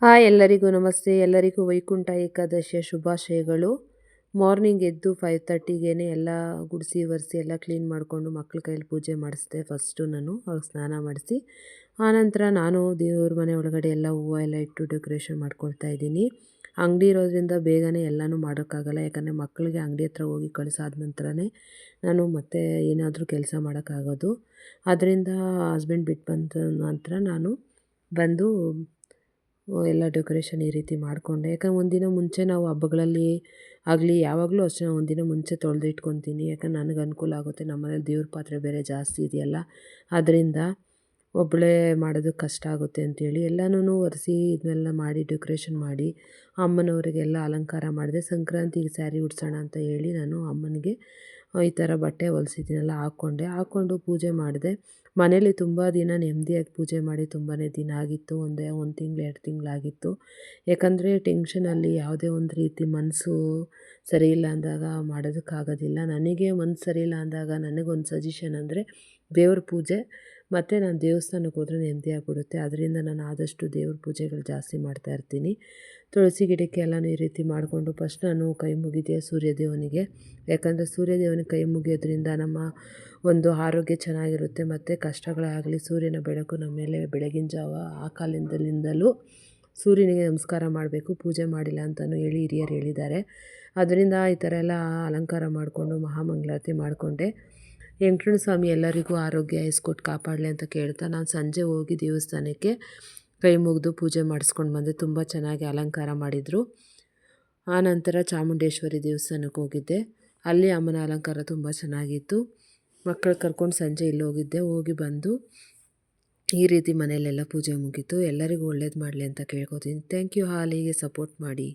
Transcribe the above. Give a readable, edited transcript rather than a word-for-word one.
ಎಲ್ಲರಿಗೂ ನಮಸ್ತೆ. ಎಲ್ಲರಿಗೂ ವೈಕುಂಠ ಏಕಾದಶಿಯ ಶುಭಾಶಯಗಳು. ಮಾರ್ನಿಂಗ್ ಎದ್ದು 5:30ಗೆ ಎಲ್ಲ ಗುಡಿಸಿ ಒರೆಸಿ ಎಲ್ಲ ಕ್ಲೀನ್ ಮಾಡಿಕೊಂಡು ಮಕ್ಕಳ ಕೈಯಲ್ಲಿ ಪೂಜೆ ಮಾಡಿಸಿದೆ. ಫಸ್ಟು ನಾನು ಅವ್ರಿಗೆ ಸ್ನಾನ ಮಾಡಿಸಿ ಆನಂತರ ನಾನು ದೇವ್ರ ಮನೆ ಒಳಗಡೆ ಎಲ್ಲ ಹೂವು ಎಲ್ಲ ಇಟ್ಟು ಡೆಕೋರೇಷನ್ ಮಾಡ್ಕೊಳ್ತಾ ಇದ್ದೀನಿ. ಅಂಗಡಿ ಇರೋದ್ರಿಂದ ಬೇಗನೆ ಎಲ್ಲನೂ ಮಾಡೋಕ್ಕಾಗಲ್ಲ, ಯಾಕಂದರೆ ಮಕ್ಕಳಿಗೆ ಅಂಗಡಿ ಹತ್ರ ಹೋಗಿ ಕಳಿಸಾದ ನಂತರನೇ ನಾನು ಮತ್ತೆ ಏನಾದರೂ ಕೆಲಸ ಮಾಡೋಕ್ಕಾಗೋದು. ಅದರಿಂದ ಹಸ್ಬೆಂಡ್ ಬಿಟ್ಟು ಬಂದ ನಂತರ ನಾನು ಬಂದು ಎಲ್ಲ ಡೆಕೋರೇಷನ್ ಈ ರೀತಿ ಮಾಡಿಕೊಂಡೆ. ಯಾಕಂದ್ರೆ ಒಂದಿನ ಮುಂಚೆ ನಾವು ಹಬ್ಬಗಳಲ್ಲಿ ಆಗಲಿ ಯಾವಾಗಲೂ ಅಷ್ಟೇ ಒಂದಿನ ಮುಂಚೆ ತೊಳೆದು ಇಟ್ಕೊತೀನಿ. ಯಾಕಂದ್ರೆ ನನಗೆ ಅನುಕೂಲ ಆಗುತ್ತೆ, ನಮ್ಮನೇಲಿ ದೇವ್ರ ಪಾತ್ರೆ ಬೇರೆ ಜಾಸ್ತಿ ಇದೆಯಲ್ಲ, ಅದರಿಂದ ಒಬ್ಬಳೇ ಮಾಡೋದಕ್ಕೆ ಕಷ್ಟ ಆಗುತ್ತೆ ಅಂಥೇಳಿ ಎಲ್ಲನೂ ಒರೆಸಿ ಇದನ್ನೆಲ್ಲ ಮಾಡಿ ಡೆಕೋರೇಷನ್ ಮಾಡಿ ಅಮ್ಮನವರಿಗೆಲ್ಲ ಅಲಂಕಾರ ಮಾಡಿದೆ. ಸಂಕ್ರಾಂತಿಗೆ ಸ್ಯಾರಿ ಉಡ್ಸೋಣ ಅಂತ ಹೇಳಿ ನಾನು ಅಮ್ಮನಿಗೆ ಈ ಥರ ಬಟ್ಟೆ ಹೊಲ್ಸಿದ್ದೀನಲ್ಲ ಹಾಕ್ಕೊಂಡು ಪೂಜೆ ಮಾಡಿದೆ. ಮನೇಲಿ ತುಂಬ ದಿನ ನೆಮ್ಮದಿಯಾಗಿ ಪೂಜೆ ಮಾಡಿ ತುಂಬಾ ದಿನ ಆಗಿತ್ತು. ಒಂದು ತಿಂಗಳು 2 ತಿಂಗಳಾಗಿತ್ತು. ಯಾಕಂದರೆ ಟೆನ್ಷನಲ್ಲಿ ಯಾವುದೇ ಒಂದು ರೀತಿ ಮನಸ್ಸು ಸರಿ ಇಲ್ಲ ಅಂದಾಗ ಮಾಡೋದಕ್ಕಾಗೋದಿಲ್ಲ. ನನಗೆ ಮನಸ್ಸು ಸರಿ ಇಲ್ಲ ಅಂದಾಗ ನನಗೊಂದು ಸಜೆಷನ್ ಅಂದರೆ ದೇವ್ರ ಪೂಜೆ ಮತ್ತು ನಾನು ದೇವಸ್ಥಾನಕ್ಕೆ ಹೋದರೆ ನೆಮ್ಮದಿ ಆಗಿಬಿಡುತ್ತೆ. ಅದರಿಂದ ನಾನು ಆದಷ್ಟು ದೇವ್ರ ಪೂಜೆಗಳು ಜಾಸ್ತಿ ಮಾಡ್ತಾಯಿರ್ತೀನಿ. ತುಳಸಿ ಗಿಡಕ್ಕೆ ಎಲ್ಲನೂ ಈ ರೀತಿ ಮಾಡಿಕೊಂಡು ಫಸ್ಟ್ ನಾನು ಕೈ ಮುಗಿದೆ ಸೂರ್ಯದೇವನಿಗೆ. ಯಾಕಂದರೆ ಸೂರ್ಯದೇವನಿಗೆ ಕೈ ಮುಗಿಯೋದ್ರಿಂದ ನಮ್ಮ ಒಂದು ಆರೋಗ್ಯ ಚೆನ್ನಾಗಿರುತ್ತೆ ಮತ್ತು ಕಷ್ಟಗಳೇ ಆಗಲಿ ಸೂರ್ಯನ ಬೆಳಕು ನಮ್ಮ ಮೇಲೆ ಬೆಳಗಿನ ಜಾವ ಆ ಕಾಲದಿಂದಲೂ ಸೂರ್ಯನಿಗೆ ನಮಸ್ಕಾರ ಮಾಡಬೇಕು, ಪೂಜೆ ಮಾಡಿಲ್ಲ ಅಂತಲೂ ಹೇಳಿ ಹಿರಿಯರು ಹೇಳಿದ್ದಾರೆ. ಅದರಿಂದ ಈ ಥರ ಎಲ್ಲ ಅಲಂಕಾರ ಮಾಡಿಕೊಂಡು ಮಹಾಮಂಗಳಾರತಿ ಮಾಡಿಕೊಂಡೆ. ವೆಂಕಟರಮಣ ಸ್ವಾಮಿ ಎಲ್ಲರಿಗೂ ಆರೋಗ್ಯ ಕೊಟ್ಟು ಕಾಪಾಡಲಿ ಅಂತ ಕೇಳ್ತಾ ನಾನು ಸಂಜೆ ಹೋಗಿ ದೇವಸ್ಥಾನಕ್ಕೆ ಕೈ ಮುಗಿದು ಪೂಜೆ ಮಾಡಿಸ್ಕೊಂಡು ಬಂದೆ. ತುಂಬ ಚೆನ್ನಾಗಿ ಅಲಂಕಾರ ಮಾಡಿದರು. ಆನಂತರ ಚಾಮುಂಡೇಶ್ವರಿ ದೇವಸ್ಥಾನಕ್ಕೆ ಹೋಗಿದ್ದೆ. ಅಲ್ಲಿ ಅಮ್ಮನ ಅಲಂಕಾರ ತುಂಬ ಚೆನ್ನಾಗಿತ್ತು. ಮಕ್ಕಳು ಕರ್ಕೊಂಡು ಸಂಜೆ ಇಲ್ಲಿ ಹೋಗಿ ಬಂದು ಈ ರೀತಿ ಮನೆಯಲ್ಲೆಲ್ಲ ಪೂಜೆ ಮುಗೀತು. ಎಲ್ಲರಿಗೂ ಒಳ್ಳೇದು ಮಾಡಲಿ ಅಂತ ಕೇಳ್ಕೊತೀನಿ. Thank you. ಹೀಗೆ ಸಪೋರ್ಟ್ ಮಾಡಿ.